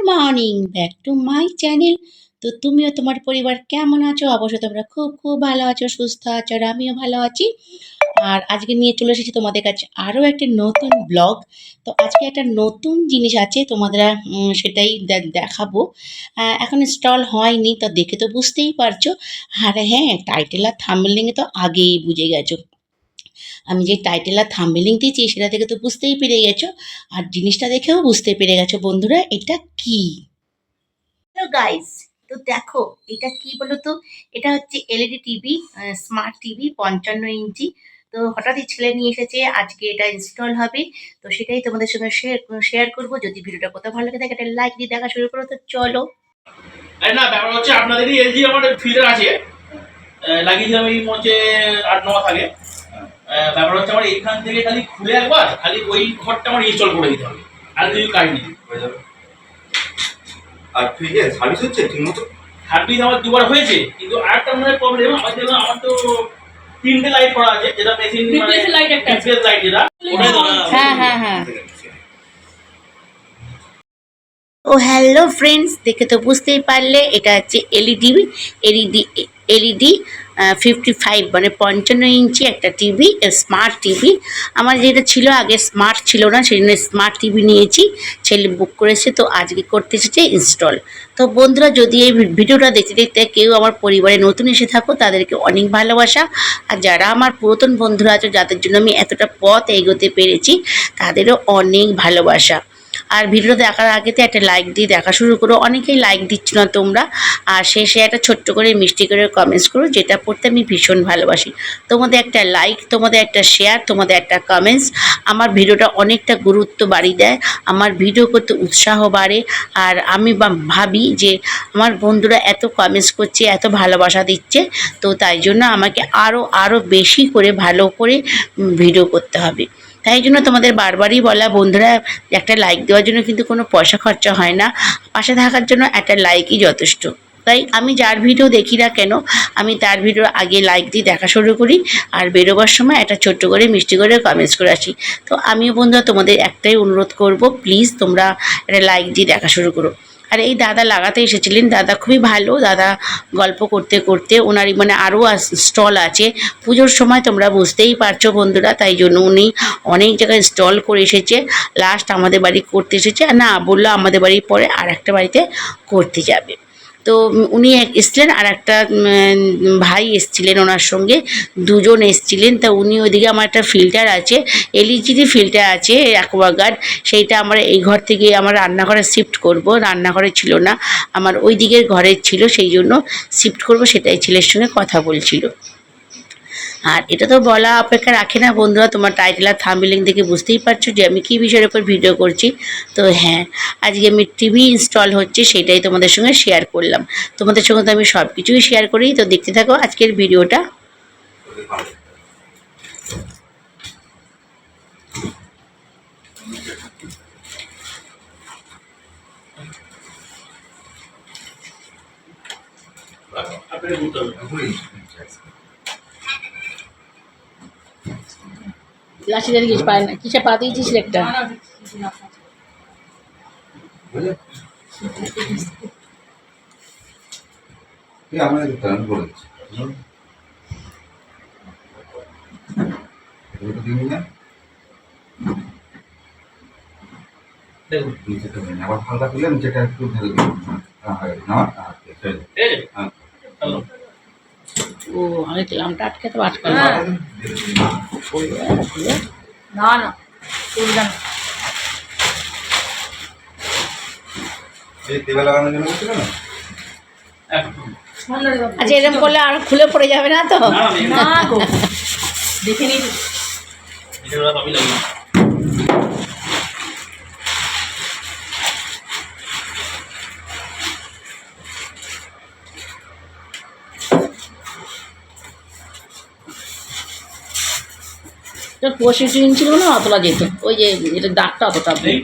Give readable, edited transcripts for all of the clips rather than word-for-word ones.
Morning back to my channel. তো তুমিও তোমার পরিবার কেমন আছো? অবশ্যই তোমরা খুব খুব ভালো আছো, সুস্থ আছো, আর আমিও ভালো আছি। আর আজকে নিয়ে চলে এসেছি তোমাদের কাছে আরও একটা নতুন ব্লগ। তো আজকে একটা নতুন জিনিস আছে তোমাদের, সেটাই দেখাবো। এখন স্টল হয়নি, তো দেখে তো বুঝতেই পারছো। আর হ্যাঁ, টাইটেল আর থাম্বনেইলে তো আগেই বুঝে গেছো। আমি যে টাইটেল আর থাম্বনেইল দিয়েছি সেটা থেকে তো বুঝতেই পেরে গেছো, আর জিনিসটা দেখেও বুঝতে পেরে গেছো বন্ধুরা এটা কি। হ্যালো গাইস, তো দেখো এটা কি বলো তো। এটা হচ্ছে এলইডি টিভি, স্মার্ট টিভি 55 ইঞ্চি। তো হঠাৎই ছেলে নিয়ে এসেছে, আজকে এটা ইনস্টল হবে। তো সেটাই তোমাদের সঙ্গে শেয়ার করবো। যদি ভিডিওটা কোথাও ভালো লাগে থাকে একটা লাইক দিয়ে দেখা শুরু করো। তো চলো। আরে না, ব্যাপার হচ্ছে আপনাদেরই এলজি আমার ফিল্টার আছে, লাগিয়েছিলাম এই মঞ্চে 8-9 মাস আগে। ব্যাপার হচ্ছে আমার এইখান থেকে খালি খুলে একবার খালি ওই ঘরটা আমার ইনস্টল করে দিতে হবে, আর কিছু কাজ নেই, হয়ে যাবে। আর ফ্রিজে সার্ভিস হচ্ছে ঠিকমতো? সার্ভিস আমার দুবার হয়েছে, কিন্তু আরেকটা মনে হয় প্রবলেম আমার, যেন আমার তো 3টে লাইট করা আছে, যেটা মেশিন মানে লাইট, একটা লাইট যেটা ওটাই তো না। হ্যাঁ হ্যাঁ হ্যাঁ। ও হ্যালো ফ্রেন্ডস, দেখে তো বুঝতেই পারলে এটা হচ্ছে এলইডি এলইডি এলইডি 55 মানে 55 ইঞ্চি একটা টিভি, স্মার্ট টিভি। আমার যেটা ছিল আগে স্মার্ট ছিল না, সেই জন্য স্মার্ট টিভি নিয়েছি। ছেলে বুক করেছে, তো আজকে করতে এসেছে ইনস্টল। তো বন্ধুরা, যদি এই ভিডিওটা দেখতে দেখতে কেউ আমার পরিবারে নতুন এসে থাকো তাদেরকে অনেক ভালোবাসা। আর যারা আমার পুরাতন বন্ধুরা আছে, যাদের জন্য আমি এতটা পথ এগোতে পেরেছি, তাদেরও অনেক ভালোবাসা। আর ভিডিও দেখার আগে তো একটা লাইক দিয়ে দেখা শুরু করো। অনেকেই লাইক দিচ্ছ না তোমরা। আর শেষে একটা ছোট্ট করে মিষ্টি করে কমেন্টস করো, যেটা পড়তে আমি ভীষণ ভালোবাসি। তোমাদের একটা লাইক, তোমাদের একটা শেয়ার, তোমাদের একটা কমেন্টস আমার ভিডিওটা অনেকটা গুরুত্ব বাড়িয়ে দেয়, আমার ভিডিও করতে উৎসাহ বাড়ে। আর আমি ভাবি যে আমার বন্ধুরা এত কমেন্টস করছে, এত ভালোবাসা দিচ্ছে, তো তাই জন্য আমাকে আরও বেশি করে ভালো করে ভিডিও করতে হবে। তাই জন্য তোমাদের বারবারই বলা বন্ধুরা, একটা লাইক দেওয়ার জন্য কিন্তু কোনো পয়সা খরচা হয় না, পাশে থাকার জন্য একটা লাইকই যথেষ্ট। তাই আমি যার ভিডিও দেখি না কেন, আমি তার ভিডিও আগে লাইক দিয়ে দেখা শুরু করি, আর বেরোবার সময় একটা ছোট্ট করে মিষ্টি করে কমেন্টস করে আসি। তো আমিও বন্ধুরা তোমাদের একটাই অনুরোধ করব, প্লিজ তোমরা একটা লাইক দিয়ে দেখা শুরু করো। আর এই দাদা লাগাতে এসেছিলেন, দাদা খুবই ভালো দাদা। গল্প করতে করতে ওনারই মানে আরও স্টল আছে পুজোর সময়, তোমরা বুঝতেই পারছো বন্ধুরা, তাই জন্য উনি অনেক জায়গায় স্টল করে এসেছে। লাস্ট আমাদের বাড়ি করতে এসেছে, না বললো আমাদের বাড়ির পরে আর একটা বাড়িতে করতে যাবে। তো উনি এসছিলেন, আর একটা ভাই এসছিলেন ওনার সঙ্গে, দুজন এসছিলেন। তা উনি ওইদিকে, আমার একটা ফিল্টার আছে, এলইডি ফিল্টার আছে অ্যাকোয়াগার্ড, সেইটা আমরা এই ঘর থেকে আমার রান্নাঘরে শিফট করব। রান্নাঘরে ছিল না, আমার ওই দিকের ঘরের ছিল, সেই জন্য শিফট করব, সেটাই ছেলের সঙ্গে কথা বলছিল। আর এটা তো বলা অপেক্ষা রাখে না বন্ধুরা, তোমার টাইটেল আর থাম্বনেইল দেখে বুঝতেই পারছো যে আমি কী বিষয়ের উপর ভিডিও করছি। তো হ্যাঁ, আজকে আমি টিভি ইনস্টল হচ্ছে সেটাই তোমাদের সঙ্গে শেয়ার করলাম। তোমাদের সঙ্গে তো আমি সব কিছুই শেয়ার করি, তো দেখতে থাকো আজকের ভিডিওটা। লাঠি দাঁড়িয়ে কিছু পায় না, কিসে পা দিয়েছিস একটা। আবার হালকা তুলে নিচেটা একটু ঢেলে দিন। ও আমি তেলামটা আটকে তো আটকে না না তেলে লাগানোর জন্য বলছিল না? আচ্ছা, এরকম করলে আর খুলে পড়ে যাবে না তো? না দেখে নিই। তোর 65 ইঞ্চি ছিল না, অতলা যেত, ওই যে এটা দাগটা অতটা নেই,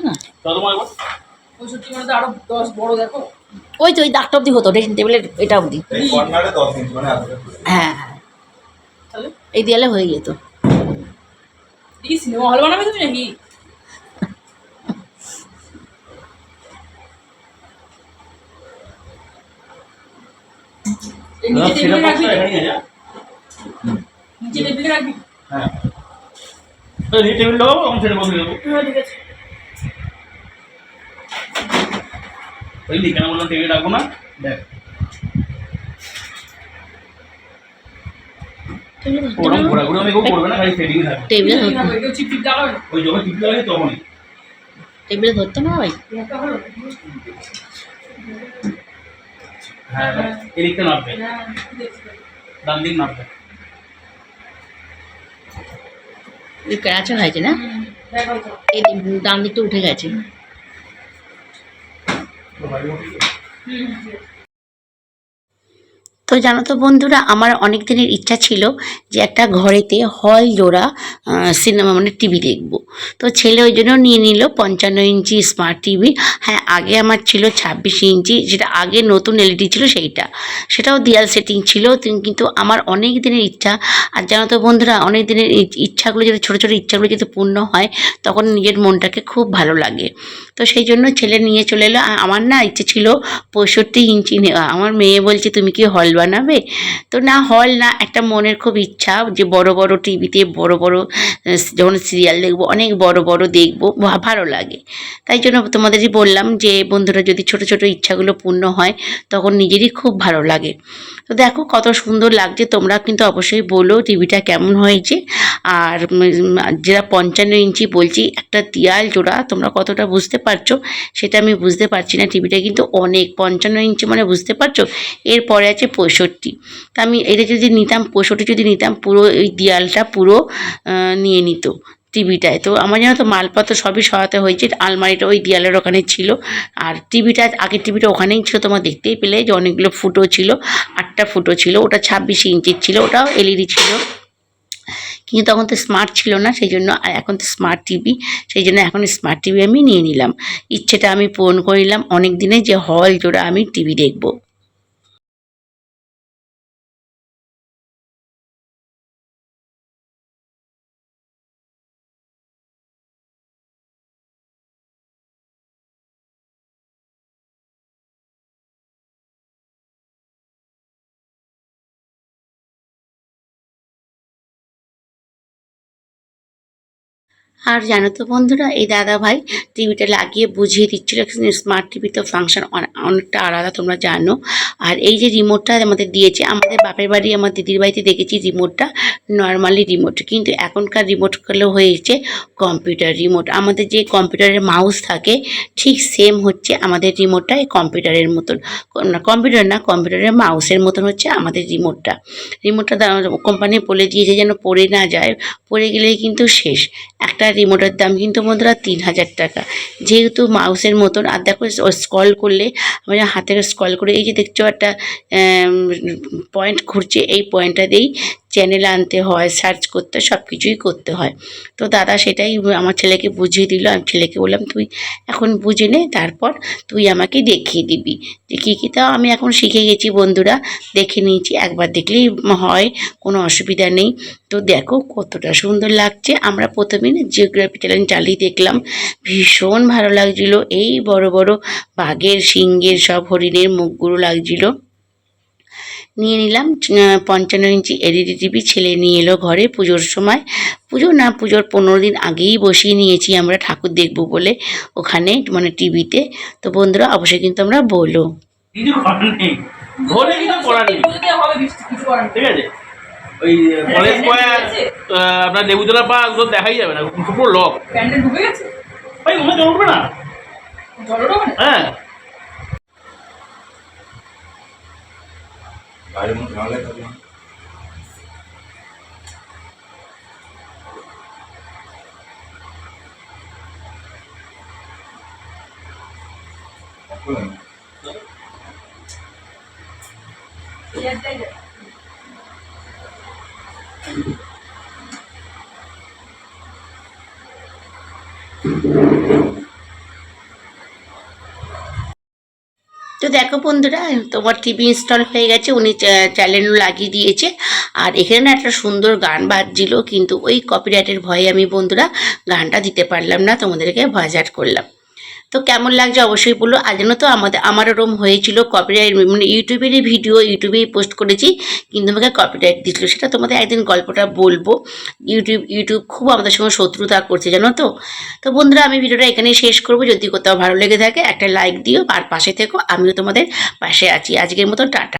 না। পঁয়ষট্টি মানে আরো 10 বড় দেখো। ওই তো ওই দাগটা অবধি হতো, ড্রেসিং টেবিলের এটা অবধি। এই কর্নারে 10 ইঞ্চি মানে এতটা তুলে। হ্যাঁ, এই দেয়ালে হয়ে যেত। কি সিনেমা হল বানাবে তুমি নাকি? নিচে টেবিলে রাখবি হ্যাঁ এই টেবিল লাগাবো আমি সেটা বসে দেবো ঠিক আছে। বুঝলি কেন বললাম টেবিল রাখবো না দেখ ওরকম ঘোরাঘুরি আমি কেউ করবে না খালি সেটিং থাকবে টেবিলে ওই যখন টিপি লাগে তখনই টেবিলে ধরতে না ভাই। হ্যাঁ এদিকটা নামবে ডান দিক নামবে ক্রাচা হয়েছে না, এই ডান দিকটা উঠে গেছে। তো জানো তো বন্ধুরা, আমার অনেক দিনের ইচ্ছা ছিল যে একটা ঘরেতে হল জোড়া সিনেমা মানে টিভি দেখব। তো ছেলে ওই জন্য নিয়ে নিল 55 ইঞ্চি স্মার্ট টিভি। হ্যাঁ, আগে আমার ছিল 26 ইঞ্চি, যেটা আগে নতুন এলইডি ছিল সেইটা, সেটাও দিয়াল সেটিং ছিল। কিন্তু আমার অনেক দিনের ইচ্ছা, আর জানো তো বন্ধুরা, অনেক দিনের ইচ্ছাগুলো যদি ছোটো ছোটো ইচ্ছাগুলো যদি পূর্ণ হয় তখন নিজের মনটাকে খুব ভালো লাগে। তো সেই জন্য ছেলে নিয়ে চলে এলো। আমার না ইচ্ছে ছিল 65 ইঞ্চি নেওয়া। আমার মেয়ে বলছে তুমি কি হল বানাবে? তো না, হল না, একটা মনের খুব ইচ্ছা যে বড় বড় টিভিতে বড় বড় যখন সিরিয়াল দেখবো অনেক বড় বড় দেখবো, ভালো লাগে। তাই জন্য তোমাদেরই বললাম যে বন্ধুরা, যদি ছোট ছোট ইচ্ছাগুলো পূর্ণ হয় তখন নিজেরই খুব ভালো লাগে। তো দেখো কত সুন্দর লাগছে, তোমরা কিন্তু অবশ্যই বলো টিভিটা কেমন হয়েছে। আর যেটা 55 ইঞ্চি বলছি, একটা দেয়াল জোড়া, তোমরা কতটা বুঝতে পারছো সেটা আমি বুঝতে পারছি না। টিভিটা কিন্তু অনেক, 55 ইঞ্চি মানে বুঝতে পারছো। এরপরে আছে 65। তা আমি এটা যদি নিতাম, 65 যদি নিতাম, পুরো এই দেয়ালটা পুরো নিয়ে নিত টিভিটায়। তো আমার যেন তো মালপত্র সবই সহায়তা হয়েছে। আলমারিটা ওই দেয়ালের ওখানে ছিল, আর টিভিটা, আগের টিভিটা ওখানেই ছিল, তোমরা দেখতেই পেলে যে অনেকগুলো ফুটো ছিল, 8টা ফুটো ছিল। ওটা 26 ইঞ্চির ছিল, ওটাও এলইডি ছিল, কিন্তু তখন তো স্মার্ট ছিল না সেই জন্য। আর এখন তো স্মার্ট টিভি, সেই জন্য এখন স্মার্ট টিভি আমি নিয়ে নিলাম। ইচ্ছেটা আমি পূরণ করে নিলাম অনেক দিনে, যে হল জোড়া আমি টিভি দেখবো। আর জানো তো বন্ধুরা, এই দাদা ভাই টিভিটা লাগিয়ে বুঝিয়ে দিচ্ছিল। স্মার্ট টিভি তো ফাংশন অনেকটা আলাদা, তোমরা জানো। আর এই যে রিমোটটা আমাদের দিয়েছে, আমাদের বাপের বাড়ি, আমার দিদির বাড়িতে দেখেছি রিমোটটা নর্মালি রিমোট, কিন্তু এখনকার রিমোটগুলো হয়েছে কম্পিউটার রিমোট। আমাদের যে কম্পিউটারের মাউস থাকে ঠিক সেম হচ্ছে আমাদের রিমোটটা, এই কম্পিউটারের মতন না, কম্পিউটার না, কম্পিউটারের মাউসের মতন হচ্ছে আমাদের রিমোটটা। রিমোটটা কোম্পানি বলে দিয়েছে যেন পড়ে না যায়, পড়ে গেলেই কিন্তু শেষ। একটা রিমোটের দাম কিন্তু বন্ধুরা 3000 টাকা, যেহেতু মাউসের মতন। আর দেখো স্ক্রল করলে, আমি হাতে স্ক্রল করে, এই যে দেখছো একটা পয়েন্ট ঘুরছে, এই পয়েন্টটা দিয়েই চ্যানেল আনতে হয়, সার্চ করতে, সব কিছুই করতে হয়। তো দাদা সেটাই আমার ছেলেকে বুঝিয়ে দিল। আমি ছেলেকে বললাম তুই এখন বুঝে নে, তারপর তুই আমাকে দেখিয়ে দিবি যে কী কী। তাও আমি এখন শিখে গেছি বন্ধুরা, দেখে নিয়েছি, একবার দেখলেই হয়, কোনো অসুবিধা নেই। তো দেখো কতটা সুন্দর লাগছে। আমরা প্রথমে জিওগ্রাফি চ্যানেল চালিয়ে দেখলাম, ভীষণ ভালো লাগছিল। এই বড় বড় বাঘের, সিংহের, সব হরিণের মুখগুলো লাগছিল। নিয়ে নিলাম 55 ইঞ্চি এলইডি টিভি। ছেলে নিয়ে এলো ঘরে পুজোর সময়, পুজো না, পুজোর 15 দিন আগেই বসিয়ে নিয়েছি আমরা ঠাকুর দেখবো বলে ওখানে, মানে টিভিতে। তো বন্ধুরা অবশ্যই কিন্তু আমরা বলো, কিছু করার নেই, বলে কিছু করার নেই, ঠিক আছে। ওই কলেজ স্কোয়ার, আপনার লেবুতলা পার্ক তো দেখাই যাবে না, পুরো লক। প্যান্ডেল ঢুকে গেছে ভাই ওখানে জল উঠবে না, জল ওঠে হ্যাঁ বাইরের মধ্যে ঝামেলা থাকবে না। বললেন তো দেখো বন্ধুরা, তোমার টিভি ইনস্টল হয়ে গেছে, উনি চ্যানেলও লাগিয়ে দিয়েছে। আর এখানে না একটা সুন্দর গান বাজছিল, কিন্তু ওই কপিরাইটের ভয়ে আমি বন্ধুরা গানটা দিতে পারলাম না, তোমাদেরকে ভয়েস অ্যাড করলাম। তো কেমন লাগছে অবশ্যই বললো। আর জন্য তো আমার ওরম হয়েছিল কপিরাইট, মানে ইউটিউবেরই ভিডিও ইউটিউবেই পোস্ট করেছি, কিন্তু আমাকে কপিরাইট দিয়েছিল। সেটা তোমাদের একদিন গল্পটা বলবো। ইউটিউব খুব আমাদের সঙ্গে শত্রুতা করছে, জানো তো। তো বন্ধুরা, আমি ভিডিওটা এখানেই শেষ করবো। যদি কোথাও ভালো লেগে থাকে একটা লাইক দিও, আর পাশে থেকো, আমিও তোমাদের পাশে আছি। আজকের মতো টাটা।